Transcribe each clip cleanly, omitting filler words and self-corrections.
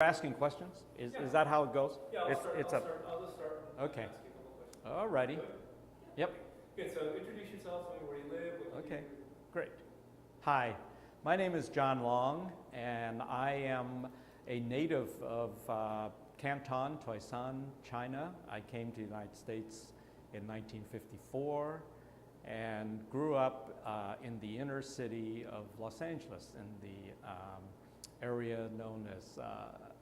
Asking questions? Is that how it goes? Yeah, I'll it's, start. It's I'll a, start. I'll just start and Okay. ask you a couple questions. All righty. Good? Yep. Good. So introduce yourself. Tell me where you live. What you Okay. do. Great. Hi, my name is John Long, and I am a native of Canton, Toisan, China. I came to the United States in 1954 and grew up in the inner city of Los Angeles, in the area known as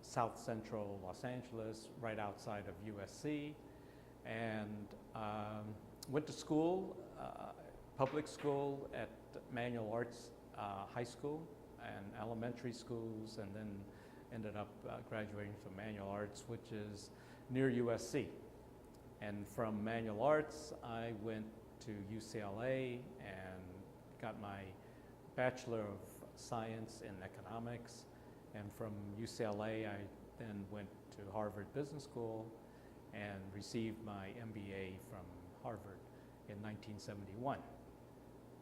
South Central Los Angeles, right outside of USC, and went to school, public school at Manual Arts High School and elementary schools, and then ended up graduating from Manual Arts, which is near USC. And from Manual Arts, I went to UCLA and got my Bachelor of Science in Economics. And from UCLA, I then went to Harvard Business School and received my MBA from Harvard in 1971.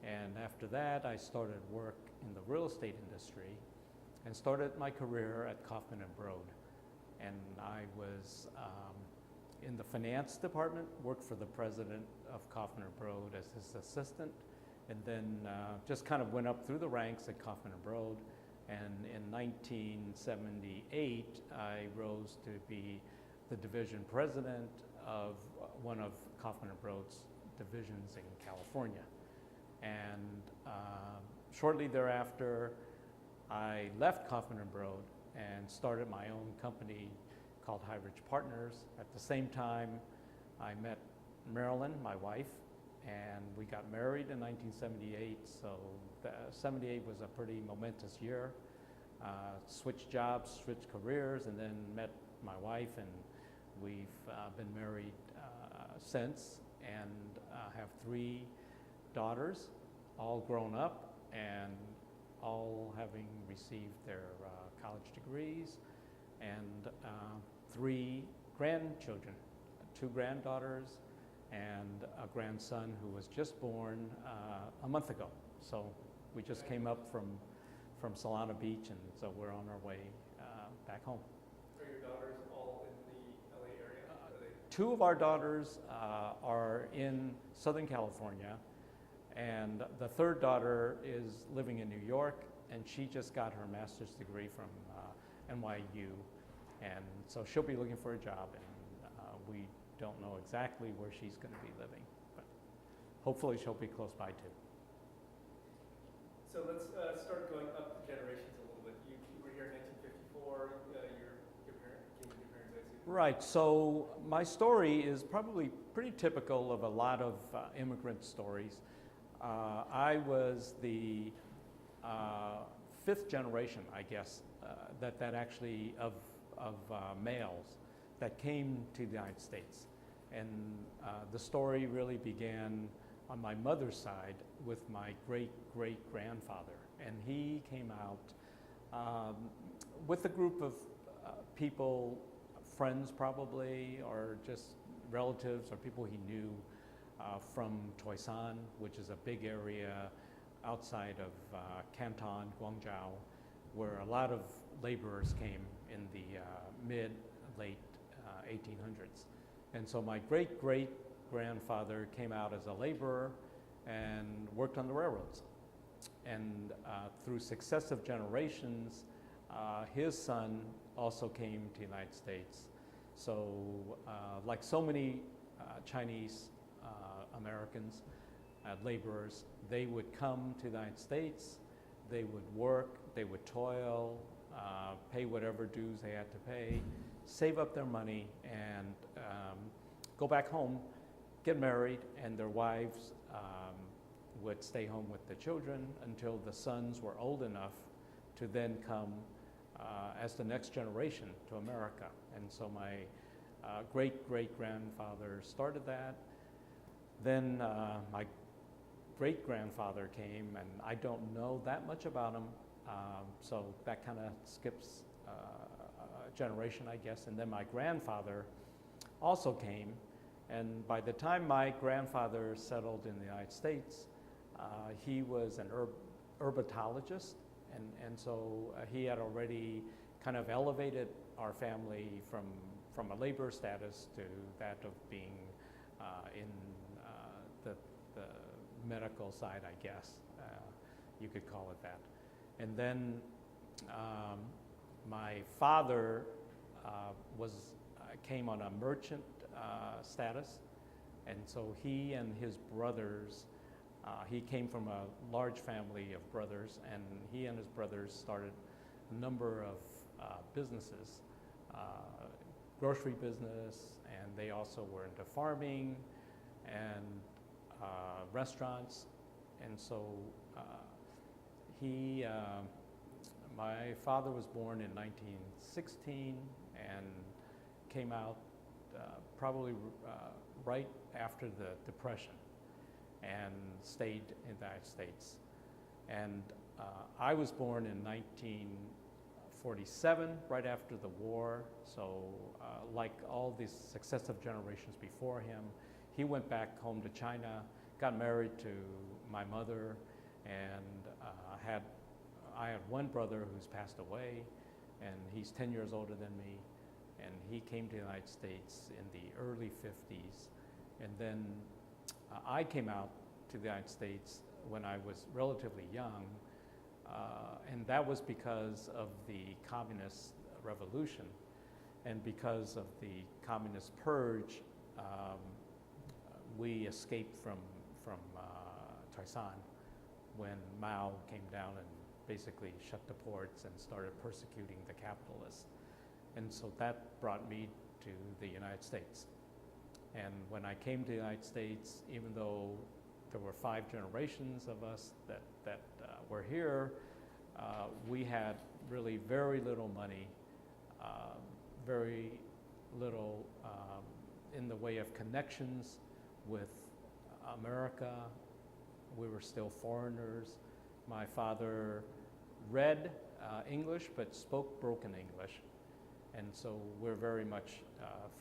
And after that, I started work in the real estate industry and started my career at Kaufman & Broad. And I was in the finance department, worked for the president of Kaufman & Broad as his assistant, and then just kind of went up through the ranks at Kaufman & Broad. And in 1978, I rose to be the division president of one of Kaufman & Broad's divisions in California. And shortly thereafter, I left Kaufman & Broad and started my own company called High Ridge Partners. At the same time, I met Marilyn, my wife, and we got married in 1978, so 78 was a pretty momentous year. Switched jobs, switched careers, and then met my wife, and we've been married since, and have 3 daughters, all grown up, and all having received their college degrees, and 3 grandchildren, 2 granddaughters, and a grandson who was just born a month ago. So we just came up from Solana Beach, and so we're on our way back home. Are your daughters all in the LA area? 2 of our daughters are in Southern California, and the 3rd daughter is living in New York, and she just got her master's degree from NYU, and so she'll be looking for a job, and we don't know exactly where she's going to be living, but hopefully she'll be close by too. So let's start going up the generations a little bit. You were here in 1954. Your parents came with your parents, I assume. Right. So my story is probably pretty typical of a lot of immigrant stories. I was the 5th generation, I guess, that actually of males that came to the United States. And the story really began on my mother's side with my great-great-grandfather. And he came out with a group of people, friends probably, or just relatives or people he knew from Toisan, which is a big area outside of Canton, Guangzhou, where a lot of laborers came in the late 1800s. And so my great-great-grandfather came out as a laborer and worked on the railroads. And through successive generations, his son also came to the United States. So like so many Chinese Americans, laborers, they would come to the United States, they would work, they would toil, pay whatever dues they had to pay, save up their money, and go back home, get married, and their wives would stay home with the children until the sons were old enough to then come as the next generation to America. And so my great-great-grandfather started that. Then my great-grandfather came, and I don't know that much about him, so that kind of skips a generation, I guess. And then my grandfather also came, and by the time my grandfather settled in the United States, he was an herpetologist, and so he had already kind of elevated our family from a labor status to that of being in the medical side, I guess. You could call it that. And then my father came on a merchant status, and so he and his brothers, he came from a large family of brothers, and he and his brothers started a number of businesses, grocery business, and they also were into farming and restaurants. And so my father was born in 1916 and came out probably right after the Depression and stayed in the United States. And I was born in 1947, right after the war. So like all these successive generations before him, he went back home to China, got married to my mother, and I had one brother who's passed away, and he's 10 years older than me, and he came to the United States in the early 50s. And then I came out to the United States when I was relatively young, and that was because of the communist revolution and because of the communist purge. We escaped from Taiwan when Mao came down and basically shut the ports and started persecuting the capitalists. And so that brought me to the United States. And when I came to the United States, even though there were 5 generations of us that were here, we had really very little money, very little in the way of connections with America. We were still foreigners. My father read English but spoke broken English. And so we're very much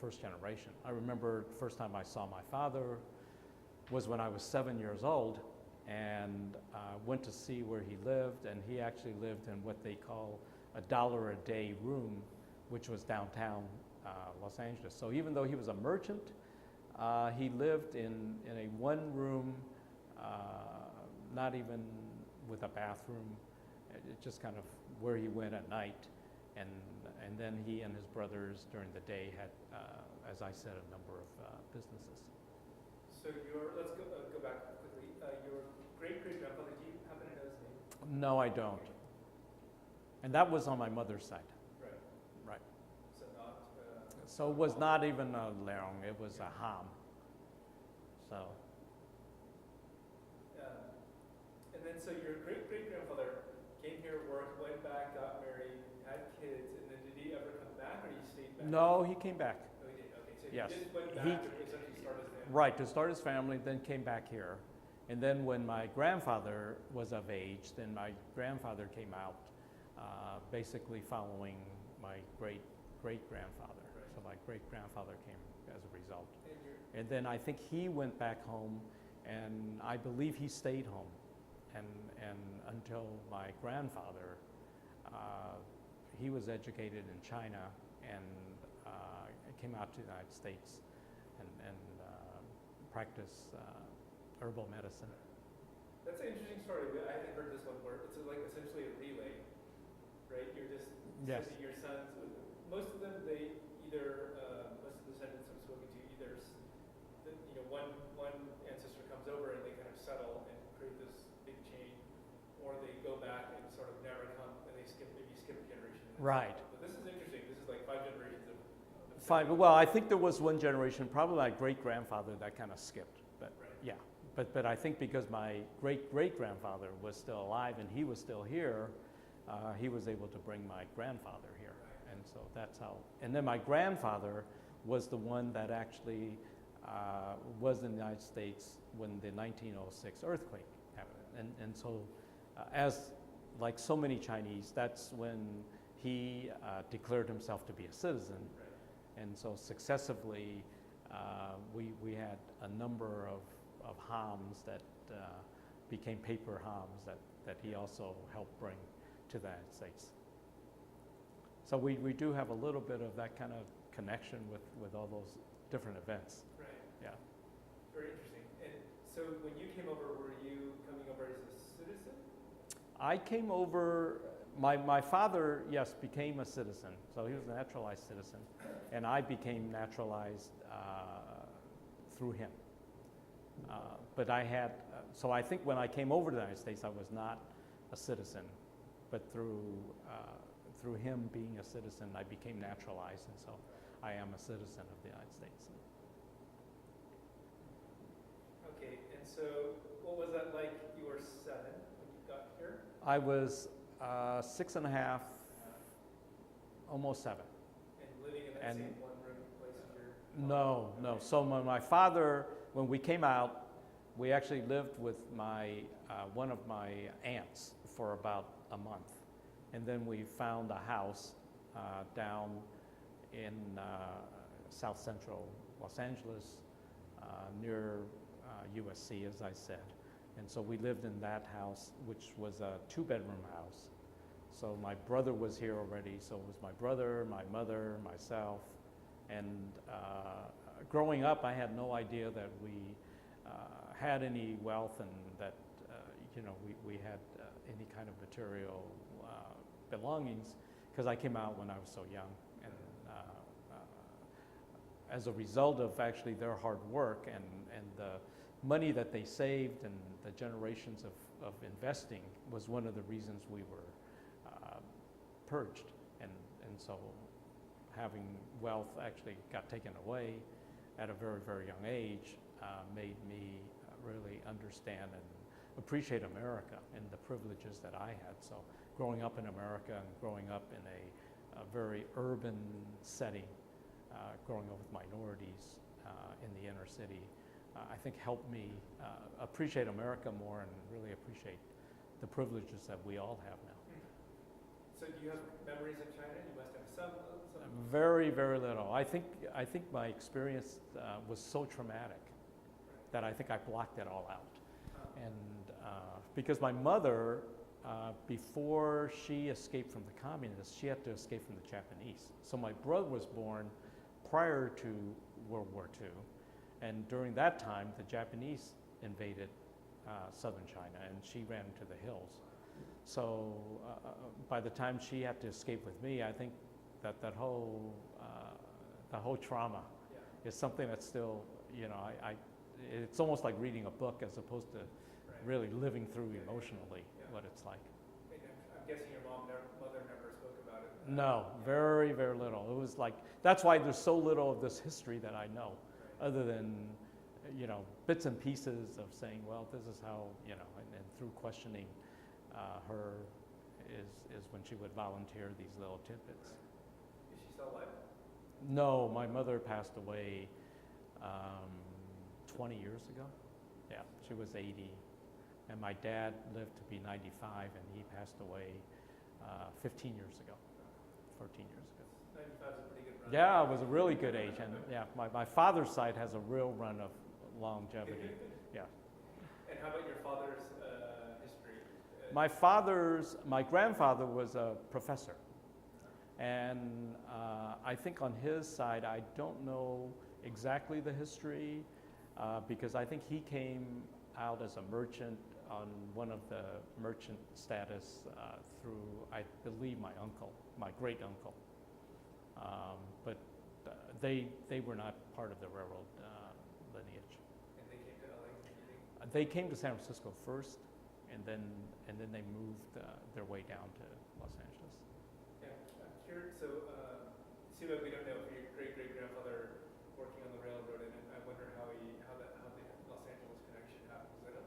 first generation. I remember the first time I saw my father was when I was 7 years old, and went to see where he lived, and he actually lived in what they call a $1 a day room, which was downtown Los Angeles. So even though he was a merchant, he lived in a one-room, not even with a bathroom, just kind of where he went at night. And then he and his brothers during the day had, as I said, a number of businesses. So let's go back quickly. Your great-great-grandfather, do you happen to know his name? No, I don't. And that was on my mother's side. Right. Right. So not. So it was not even a Leong, it was a Ham. So. And then so your great-great-grandfather came here, worked, went back, got married, had kids, and then did he ever come back, or he stayed back? No, he came back. Oh, he did. Okay, so Yes. he just went back to essentially start his family. Right, to start his family, then came back here. And then when my grandfather was of age, then my grandfather came out, basically following my great-great-grandfather. Right. So my great-grandfather came as a result. And And then I think he went back home, and I believe he stayed home. And until my grandfather, he was educated in China and came out to the United States and practiced herbal medicine. That's an interesting story. I haven't heard this one where it's like essentially a relay, right? You're just Yes. sending your sons. Most of them, they either most of the descendants I've spoken to, either one ancestor comes over and they kind of settle and create this big chain, or they go back and sort of never come and they skip a generation. Right. But this is interesting. This is like 5 generations of. Fine. Well, I think there was one generation, probably my great-grandfather, that kind of skipped. But Right. yeah. But I think because my great-great-grandfather was still alive and he was still here, he was able to bring my grandfather here. Right. And so that's how. And then my grandfather was the one that actually was in the United States when the 1906 earthquake happened. And so as like so many Chinese, that's when he declared himself to be a citizen. Right. And so successively, we had a number of hams that became paper hams that he also helped bring to the United States. So we do have a little bit of that kind of connection with all those different events. Right. Yeah. Very interesting. And so when you came over, were you coming over as a citizen? I came over, my father, yes, became a citizen. So he was a naturalized citizen. And I became naturalized through him. But I had, so I think when I came over to the United States, I was not a citizen. But through him being a citizen, I became naturalized. And so I am a citizen of the United States. Okay, and so what was that like? You were 7 when you got here? I was 6.5, almost 7. And living in that same one-room place as your No, no. So my father, when we came out, we actually lived with one of my aunts for about a month. And then we found a house down in south central Los Angeles, near USC, as I said. And so we lived in that house, which was a 2-bedroom house. So my brother was here already, so it was my brother, my mother, myself. And growing up, I had no idea that we had any wealth and that we had any kind of material belongings, because I came out when I was so young. And as a result of actually their hard work and the money that they saved and the generations of investing was one of the reasons we were purged. And so having wealth actually got taken away at a very, very young age made me really understand and appreciate America and the privileges that I had. So growing up in America and growing up in a very urban setting, growing up with minorities in the inner city, I think helped me appreciate America more and really appreciate the privileges that we all have now. So do you have memories of China? You must have some. Very, very little. I think my experience was so traumatic that I think I blocked it all out. And because my mother, before she escaped from the communists, she had to escape from the Japanese. So my brother was born prior to World War II. And during that time, the Japanese invaded southern China, and she ran to the hills. So by the time she had to escape with me, I think that whole trauma is something that's still, it's almost like reading a book as opposed to really living through emotionally what it's like. I'm guessing your mother never spoke about it. No, very, very little. It was like, that's why there's so little of this history that I know, other than, bits and pieces of saying, well, this is how, and through questioning her is when she would volunteer these little tidbits. Is she still alive? No, my mother passed away 20 years ago. Yeah, she was 80. And my dad lived to be 95, and he passed away 15 years ago, 14 years ago. 95 is a pretty good run. Yeah, it was a really good age. And yeah, my father's side has a real run of longevity. Yeah. And how about your father's history? My grandfather was a professor. And I think on his side, I don't know exactly the history because I think he came out as a merchant on one of the merchant status through, I believe, my uncle, my great uncle. But they were not part of the railroad lineage. And they came to LA? They came to San Francisco first, and then they moved their way down to Los Angeles. Yeah, I'm curious. So, see what we don't know, if your great-great-grandfather working on the railroad, and I wonder how the Los Angeles connection happened. Was it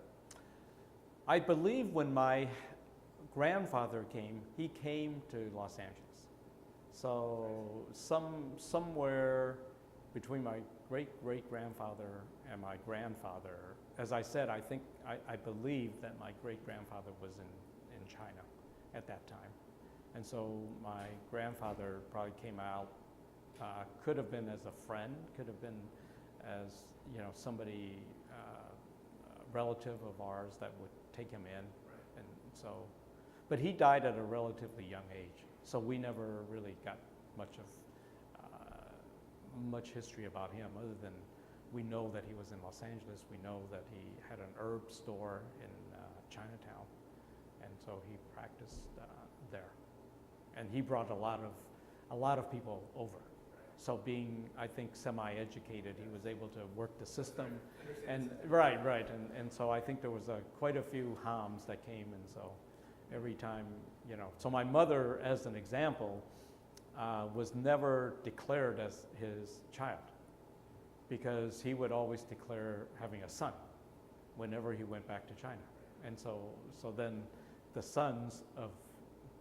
I believe when my grandfather came, he came to Los Angeles. So somewhere between my great-great-grandfather and my grandfather, as I said, I believe that my great-grandfather was in China at that time. And so my grandfather probably came out, could have been as a friend, could have been as, somebody, relative of ours that would take him in. And so, but he died at a relatively young age. So we never really got much history about him other than we know that he was in Los Angeles. We know that he had an herb store in Chinatown, and so he practiced there. And he brought a lot of people over. So being, I think, semi-educated, he was able to work the system. And right. And so I think there was quite a few Hams that came, and so every time, So my mother, as an example, was never declared as his child because he would always declare having a son whenever he went back to China. And so then the sons of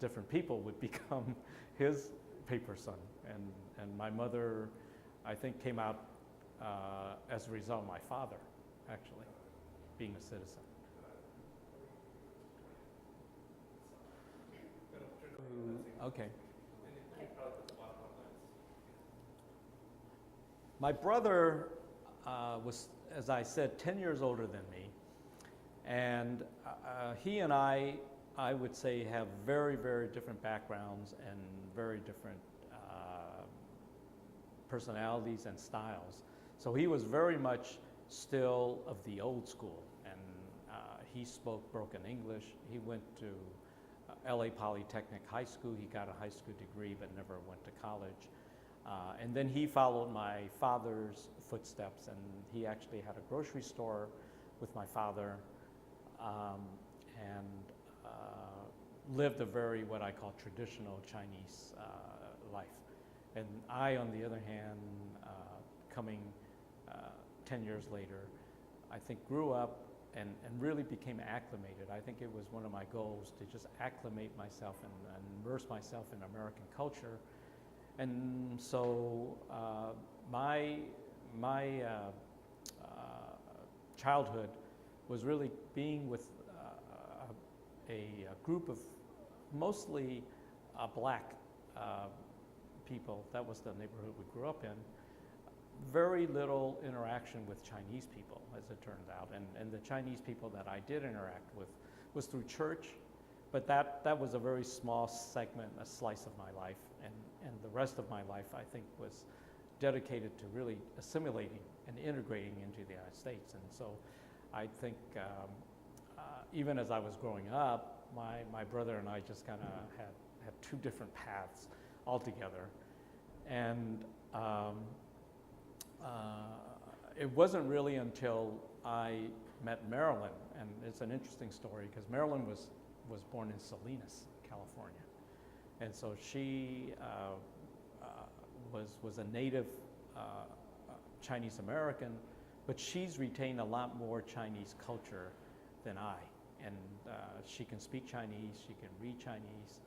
different people would become his paper son. And my mother, I think, came out as a result of my father, actually, being a citizen. Okay. My brother was, as I said, 10 years older than me. And he and I would say, have very, very different backgrounds and very different personalities and styles. So he was very much still of the old school, and he spoke broken English. He went to LA Polytechnic High School. He got a high school degree but never went to college. And then he followed my father's footsteps, and he actually had a grocery store with my father, and lived a very, what I call, traditional Chinese life. And I, on the other hand, coming 10 years later, I think grew up and really became acclimated. I think it was one of my goals to just acclimate myself and immerse myself in American culture. And so my childhood was really being with a group of mostly black people. That was the neighborhood we grew up in. Very little interaction with Chinese people, as it turned out. And the Chinese people that I did interact with was through church, but that was a very small segment, a slice of my life. And the rest of my life, I think, was dedicated to really assimilating and integrating into the United States. And so I think even as I was growing up, my brother and I just kind of had two different paths altogether. And it wasn't really until I met Marilyn, and it's an interesting story because Marilyn was born in Salinas, California. And so she was a native Chinese American, but she's retained a lot more Chinese culture than I. And she can speak Chinese, she can read Chinese.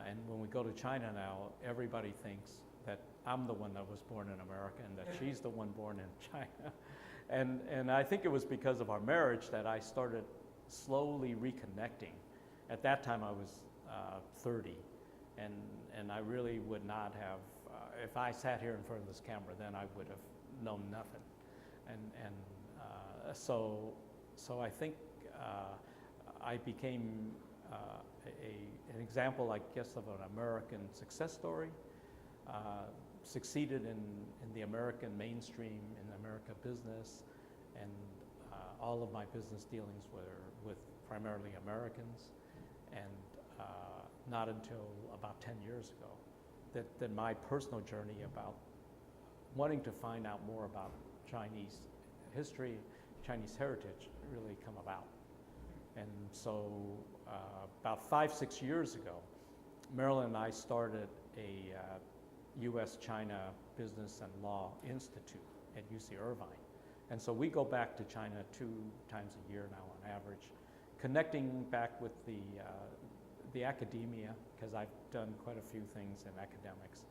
And when we go to China now, everybody thinks that I'm the one that was born in America and that she's the one born in China. And I think it was because of our marriage that I started slowly reconnecting. At that time I was 30, and I really would not have, if I sat here in front of this camera, then I would have known nothing. So I think I became an example, I guess, of an American success story. Succeeded in the American mainstream, in America business, and all of my business dealings were with primarily Americans. And not until about 10 years ago that my personal journey about wanting to find out more about Chinese history, Chinese heritage really come about. And so about 5-6 years ago, Marilyn and I started a U.S.-China Business and Law Institute at UC Irvine. And so we go back to China 2 times a year now on average, connecting back with the academia, because I've done quite a few things in academics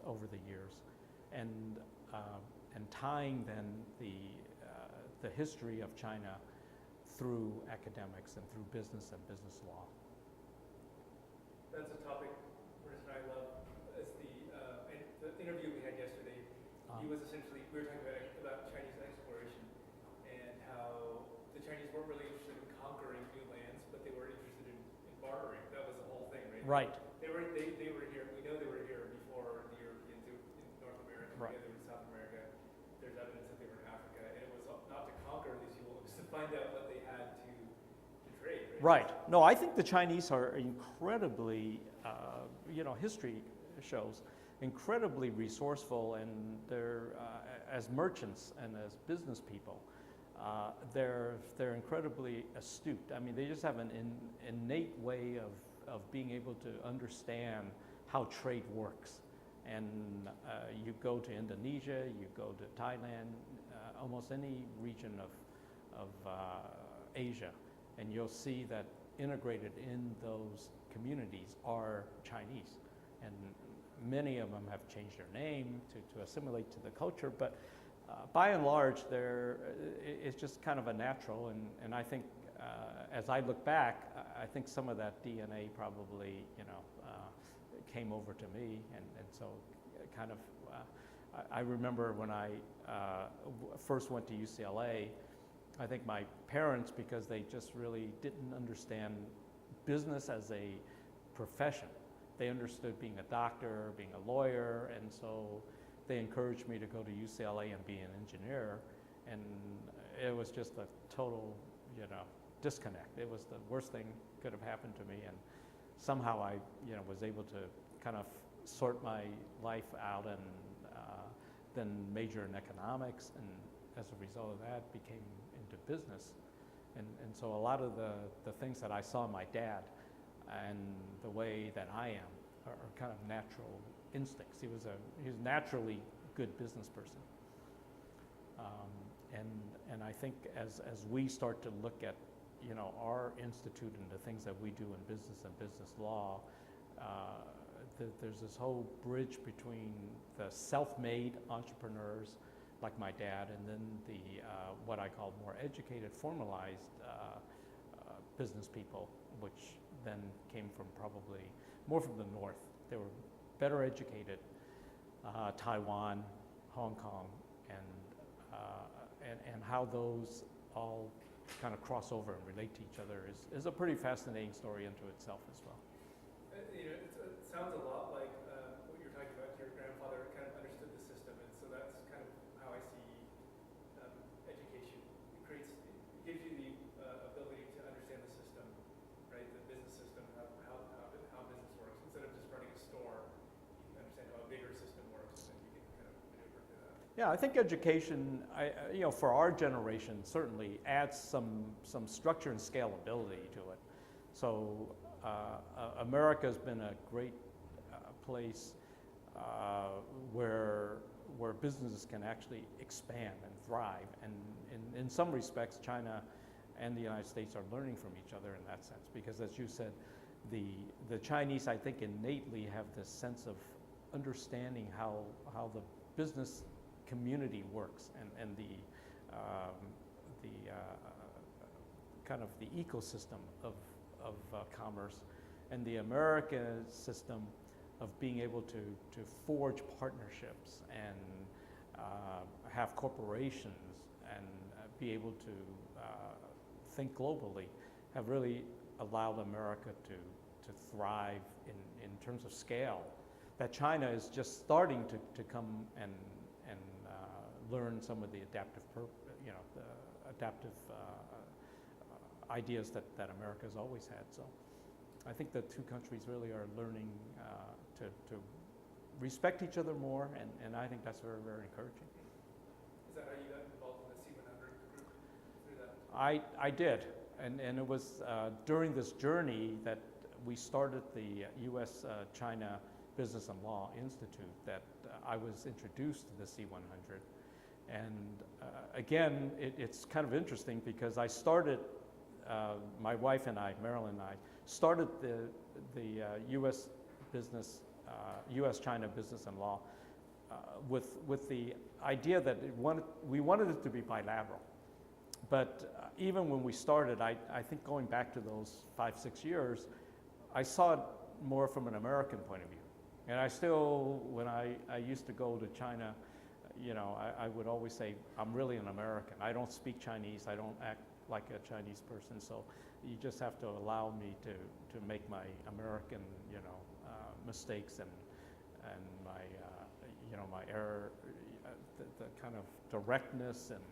over the years, and tying then the history of China through academics and through business and business law. That's a topic Chris and I love. As the interview we had yesterday, he was essentially, we were talking about Chinese exploration and how the Chinese weren't really interested in conquering new lands, but they were interested in bartering. That was the whole thing, right? Right. They were here. We know they were here before the Europeans in North America. Right. We know they were in South America. There's evidence that they were in Africa, and it was not to conquer these people, it was to find out what they had to trade. Right. No, I think the Chinese are incredibly, history shows, incredibly resourceful, and they're as merchants and as business people, they're incredibly astute. I mean, they just have an innate way of being able to understand how trade works. And you go to Indonesia, you go to Thailand, almost any region of Asia, and you'll see that integrated in those communities are Chinese. And many of them have changed their name to assimilate to the culture, but by and large, it's just kind of a natural, and I think as I look back, I think some of that DNA probably, came over to me, and so kind of, I remember when I first went to UCLA, I think my parents, because they just really didn't understand business as a profession. They understood being a doctor, being a lawyer, and so they encouraged me to go to UCLA and be an engineer, and it was just a total, disconnect. It was the worst thing could have happened to me, and somehow I, was able to kind of sort my life out and then major in economics, and as a result of that, became into business. And so a lot of the things that I saw in my dad and the way that I am are kind of natural instincts. He was naturally good business person. And I think as we start to look at, our institute and the things that we do in business and business law, there's this whole bridge between the self-made entrepreneurs like my dad, and then the what I call more educated, formalized business people, which then came from probably more from the north. They were better educated, Taiwan, Hong Kong, and how those all kind of cross over and relate to each other is a pretty fascinating story unto itself as well. It sounds a lot like what you're talking about. Your grandfather kind of understood the system, and so that's kind of how I see education. It gives you the ability to understand the system, right? The business system, how business works. Instead of just running a store, you can understand how a bigger system works, and you can kind of maneuver through that. Yeah, I think education, for our generation, certainly adds some structure and scalability to it. So America's been a great place where businesses can actually expand and thrive. And in some respects, China and the United States are learning from each other in that sense. Because as you said, the Chinese, I think, innately have this sense of understanding how the business community works, and the kind of the ecosystem of commerce, and the American system of being able to forge partnerships and have corporations and be able to think globally have really allowed America to thrive in terms of scale. That China is just starting to come and learn some of the adaptive ideas that America's always had. So I think the two countries really are learning to respect each other more, and I think that's very, very encouraging. Is that how you got involved in the C100 group through that? I did, and it was during this journey that we started the U.S.-China Business and Law Institute that I was introduced to the C100. And again, it's kind of interesting because I started, my wife and I, Marilyn and I, started the U.S. business, U.S.-China Business and Law with the idea that we wanted it to be bilateral. But even when we started, I think going back to those 5-6 years, I saw it more from an American point of view. And I still, when I used to go to China, I would always say, I'm really an American. I don't speak Chinese. I don't like a Chinese person. So you just have to allow me to make my American, mistakes and my, my error, the kind of directness and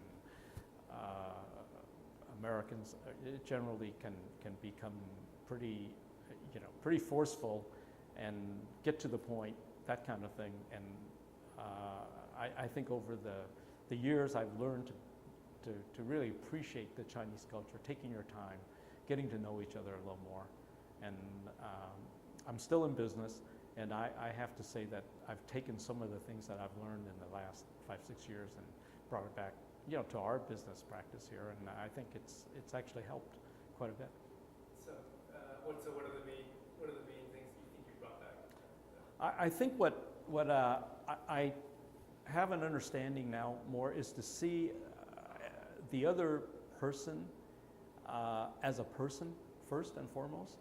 Americans generally can become pretty, pretty forceful and get to the point, that kind of thing. And I think over the years I've learned to really appreciate the Chinese culture, taking your time, getting to know each other a little more. And I'm still in business, and I have to say that I've taken some of the things that I've learned in the last 5-6 years and brought it back, to our business practice here, and I think it's actually helped quite a bit. So, what are the main things you think you brought back? I think what I have an understanding now more is to see the other person as a person first and foremost.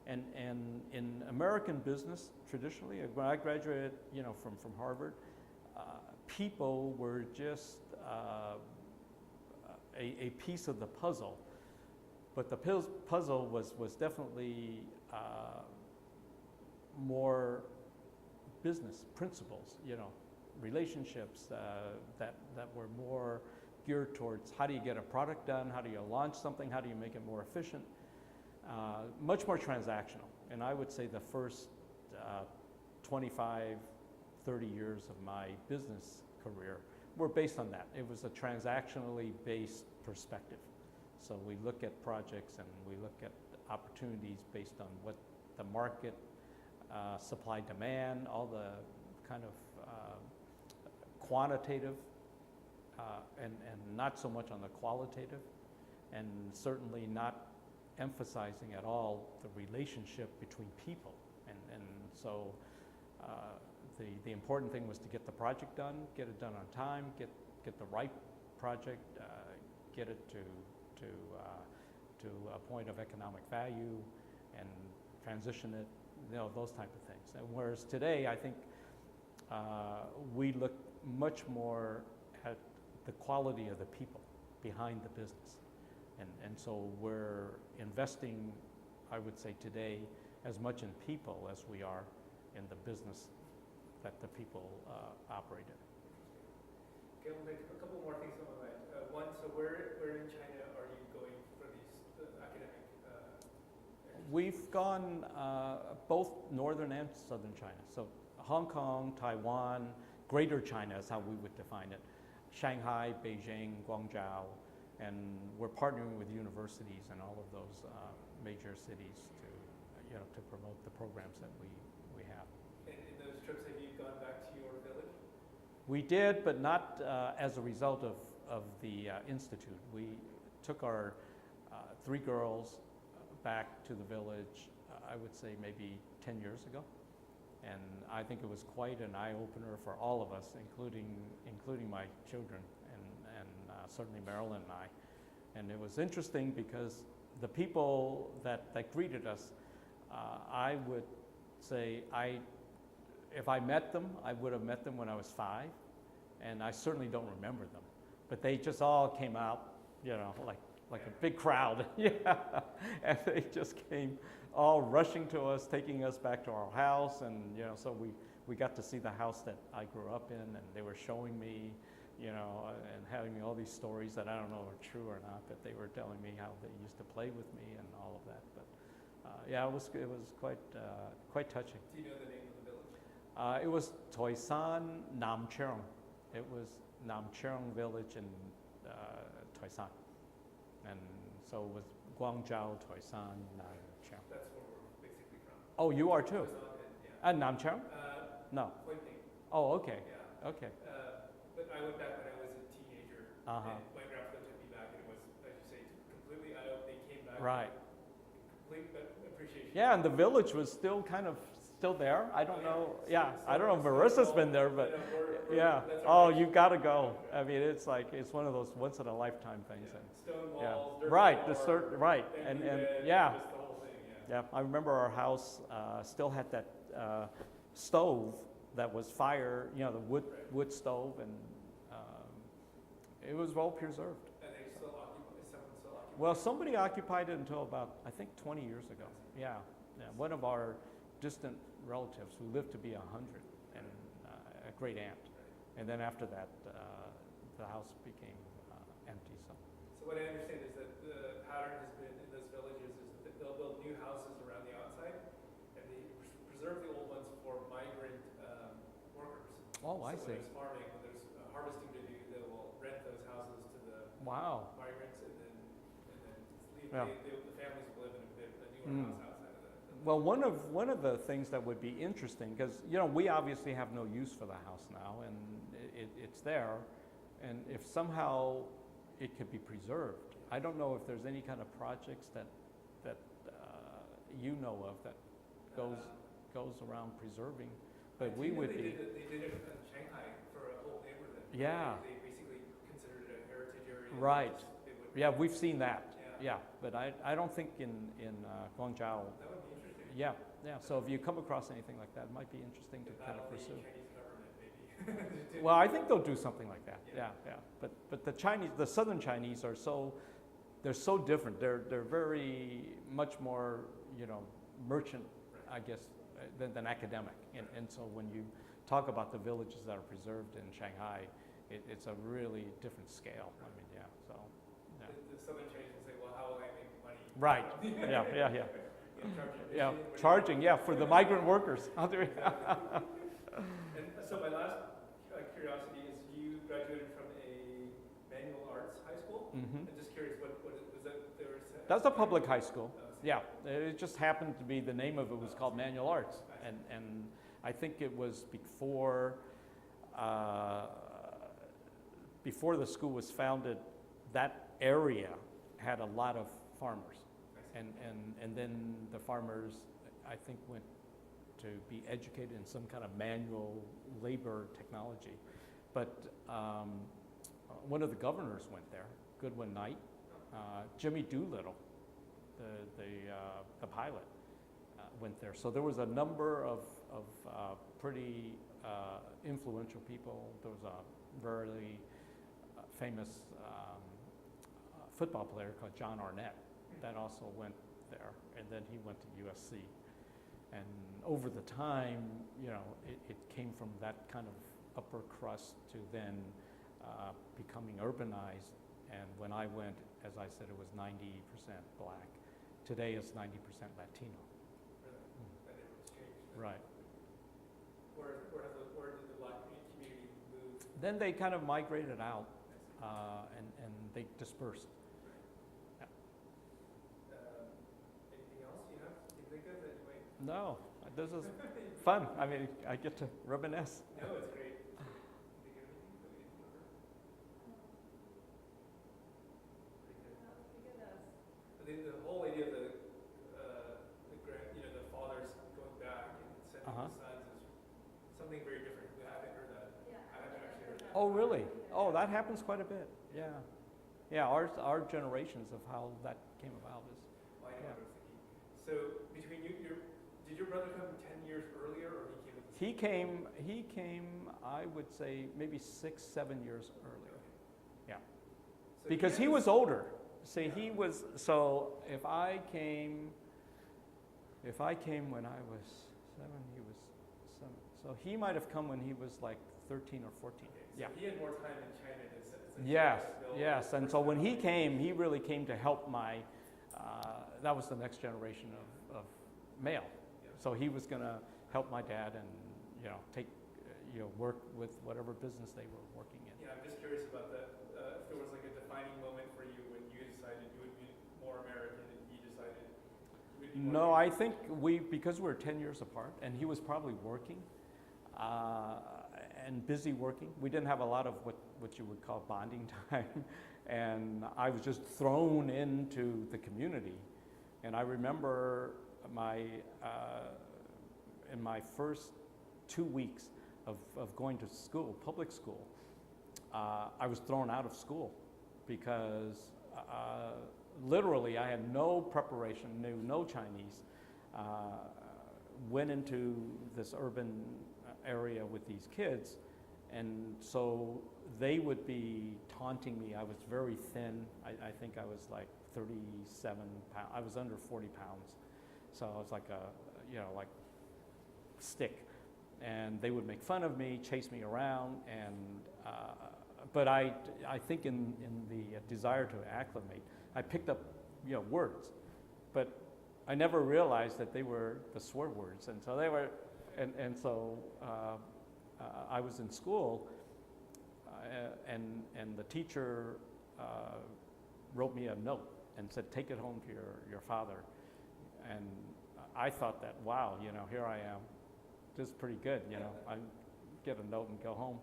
And in American business, traditionally, when I graduated, from Harvard, people were just a piece of the puzzle. But the puzzle was definitely more business principles, relationships that were more geared towards how do you get a product done, how do you launch something, how do you make it more efficient, much more transactional. And I would say the first 25, 30 years of my business career were based on that. It was a transactionally based perspective. So we look at projects and we look at opportunities based on what the market, supply demand, all the kind of quantitative and not so much on the qualitative, and certainly not emphasizing at all the relationship between people. And so the important thing was to get the project done, get it done on time, get the right project, get it to a point of economic value, and transition it, those type of things. And whereas today, I think we look much more at the quality of the people behind the business. And so we're investing, I would say today, as much in people as we are in the business that the people operate in. Okay, we'll make a couple more things on my mind. One, so where in China are you going for these academic? We've gone both northern and southern China. So Hong Kong, Taiwan, Greater China is how we would define it. Shanghai, Beijing, Guangzhou, and we're partnering with universities in all of those major cities to promote the programs that we have. And in those trips, have you gone back to your village? We did, but not as a result of the institute. We took our 3 girls back to the village, I would say maybe 10 years ago. And I think it was quite an eye-opener for all of us, including my children and certainly Marilyn and I. And it was interesting because the people that greeted us, I would say if I met them, I would have met them when I was 5, and I certainly don't remember them. But they just all came out, like a big crowd, yeah. And they just came all rushing to us, taking us back to our house, and so we got to see the house that I grew up in, and they were showing me, and having me all these stories that I don't know are true or not, but they were telling me how they used to play with me and all of that. But yeah, it was quite touching. Do you know the name of the village? It was Toisan Namcheong. It was Namcheong village in Toisan, and so it was Guangzhou, Toisan, Namcheong. That's where we're basically from. Oh, you are too? Yeah. Namcheong? No. Huinping. Oh, okay. Yeah. Okay. But I went back when I was a teenager, and my grandfather took me back, and it was, as you say, completely eye-opening. They came back Right. with complete appreciation. Yeah, and the village was still there. I don't know. Yeah, I don't know if Marissa's been there, but yeah. Oh, you got to go. I mean, it's one of those once in a lifetime things. Yeah. And, Stone walls, yeah. dirt Right. floor, Right. And yeah. just the whole thing. Yeah. I remember our house still had that stove that was fire. The wood stove, and it was well preserved. And they still occupy, some Well, somebody occupied it until about, I think, 20 years ago. Yeah, yeah. One of our distant relatives who lived to be 100, and a great aunt. And then after that, the house became empty. So. So what I understand is that the pattern has been in those villages is that they'll build new houses around the outside, and they preserve the old ones for migrant workers. Oh, I so see. When there's farming, when there's harvesting to do, they will rent those houses to the Wow. migrants, and then leave. Yeah. The families will live in a newer house outside of that. Well, one of the things that would be interesting, because we obviously have no use for the house now, and it's there, and if somehow it could be preserved, I don't know if there's any kind of projects that you know of that goes around preserving, but we would be. They did it in Shanghai for a whole neighborhood. Yeah. They basically considered it a heritage area. Right. Yeah, we've seen that. Yeah. Yeah, but I don't think in Guangzhou. That would be interesting. Yeah, yeah. So if you come across anything like that, it might be interesting to kind of pursue. Chinese government, maybe. Well, I think they'll do something like that. Yeah, yeah. But the Southern Chinese are they're so different. They're very much more merchant, I guess, than academic. And so when you talk about the villages that are preserved in Shanghai, it's a really different scale. I mean, yeah. So. Yeah. The Southern Chinese will say, well, how will I make money? Right. Yeah. Yeah, charging. Yeah, for the migrant workers. And so my last curiosity is you graduated from a manual arts high school. Mm-hmm. I'm just curious, what was that? That's a public high school. Yeah, it just happened to be the name of it was called Manual Arts, and I think it was before the school was founded. That area had a lot of farmers, and then the farmers, I think, went to be educated in some kind of manual labor technology. But one of the governors went there, Goodwin Knight, Jimmy Doolittle, the pilot, went there. So there was a number of pretty influential people. There was a very famous football player called John Arnett that also went there, and then he went to USC. And over the time, it came from that kind of upper crust to then becoming urbanized. And when I went, as I said, it was 90% black. Today it's 90% Latino. Really? That neighborhood's changed. Right. Where did the black community move? Then they kind of migrated out, and they dispersed. Yeah. Anything else you think of that you might? No, this is fun. I mean, I get to reminisce. No, it's great. Think of anything that we didn't cover? The whole idea of the fathers going back and sending the sons is something very different. I haven't heard that. I haven't actually heard that. Oh, really? Oh, that happens quite a bit. Yeah. Yeah, our generations of how that came about is. Well, I know what I was thinking. So between did your brother come 10 years earlier, or he came at the same time? He came, I would say, maybe 6-7 years earlier. Yeah. So Because he was older. See, he was, so if I came when I was 7, he was 7. So he might have come when he was like 13 or 14. Okay, so Yeah. he had more time in China to Yes. And so when he came, he really came to help that was the next generation of male. Yeah. So he was going to help my dad and, work with whatever business they were working in. Yeah, I'm just curious about that. If there was like a defining moment for you when you decided you would be more American and he decided you would be more No, American. I think because we're 10 years apart, and he was probably working and busy working. We didn't have a lot of what you would call bonding time, and I was just thrown into the community. And I remember in my first 2 weeks of going to school, public school, I was thrown out of school because literally I had no preparation, knew no Chinese, went into this urban area with these kids, and so they would be taunting me. I was very thin. I think I was like 37 pounds. I was under 40 pounds. So I was like like stick. And they would make fun of me, chase me around, and but I think in the desire to acclimate, I picked up words, but I never realized that they were the swear words, and so they were, and so I was in school, and the teacher wrote me a note and said, take it home to your father, and I thought that, wow, here I am. This is pretty good, I get a note and go home.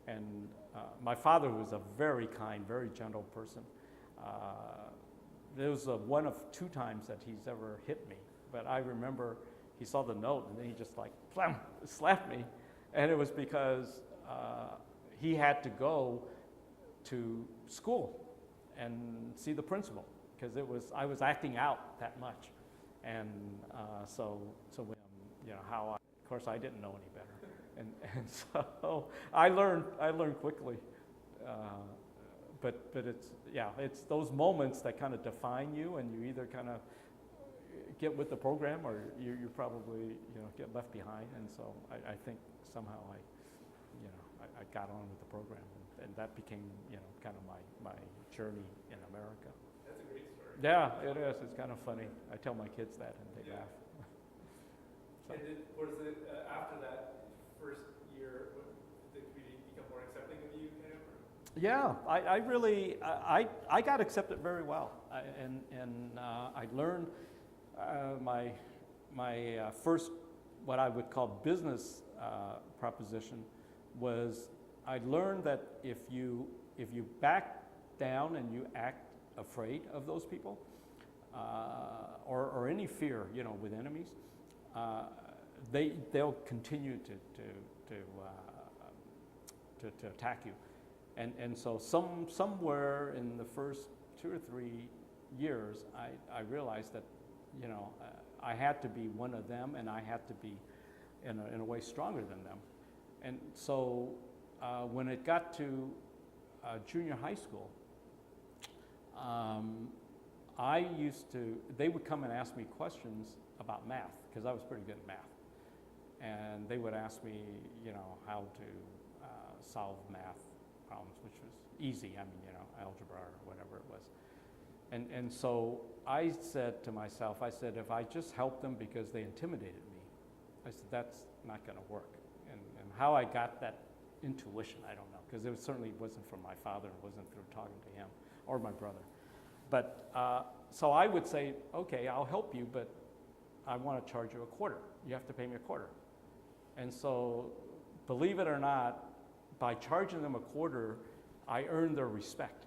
And my father was a very kind, very gentle person. There was one of 2 times that he's ever hit me, but I remember he saw the note and then he just like slapped me, and it was because he had to go to school and see the principal because I was acting out that much, and so when how of course, I didn't know any better, and so I learned quickly. But it's those moments that kind of define you, and you either kind of get with the program or you probably get left behind. And so I think somehow I got on with the program, and that became kind of my journey in America. That's a great story. Yeah, it is. It's kind of funny. I tell my kids that, and they laugh. And was it after that first year, did the community become more accepting of you, kind of? Or? Yeah, I really I got accepted very well, and I learned my first what I would call business proposition was I learned that if you back down and you act afraid of those people or any fear with enemies. They'll continue to attack you, and so somewhere in the first 2 or 3 years, I realized that I had to be one of them, and I had to be in a way stronger than them, and so when it got to junior high school, they would come and ask me questions about math, because I was pretty good at math. And they would ask me, how to solve math problems, which was easy. I mean, algebra or whatever it was. And so I said to myself, if I just help them because they intimidated me, I said, that's not going to work. And how I got that intuition, I don't know, because it certainly wasn't from my father, it wasn't through talking to him or my brother. But so I would say, okay, I'll help you, but I want to charge you $0.25. You have to pay me $0.25. And so, believe it or not, by charging them $0.25, I earned their respect.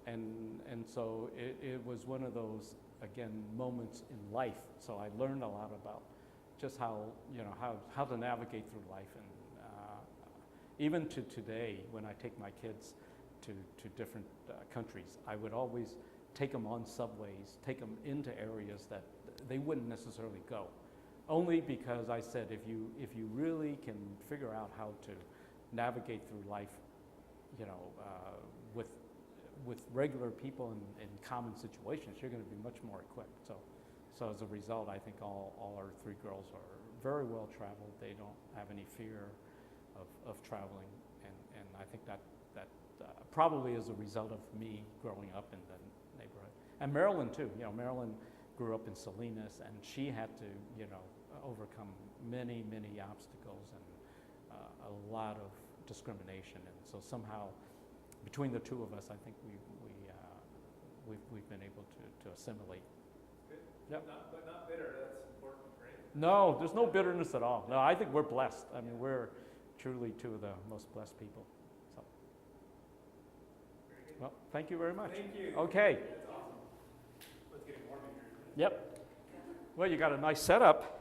And so it was one of those, again, moments in life. So I learned a lot about just how to navigate through life. And even to today, when I take my kids to different countries, I would always take them on subways, take them into areas that they wouldn't necessarily go, only because I said if you really can figure out how to navigate through life, with regular people in common situations, you're going to be much more equipped. So as a result, I think all our 3 girls are very well traveled. They don't have any fear of traveling, and I think that probably is a result of me growing up in the neighborhood. And Marilyn too. Marilyn grew up in Salinas, and she had to, overcome many obstacles and a lot of discrimination. And so somehow, between the 2 of us, I think we've been able to assimilate. Good. Yep. But not bitter. That's important, right? No, there's no bitterness at all. No, I think we're blessed. I mean, we're truly 2 of the most blessed people. So, very good. well, thank you very much. Thank you. Okay. That's awesome. Let's get warm in here. Yep. Well, you got a nice setup.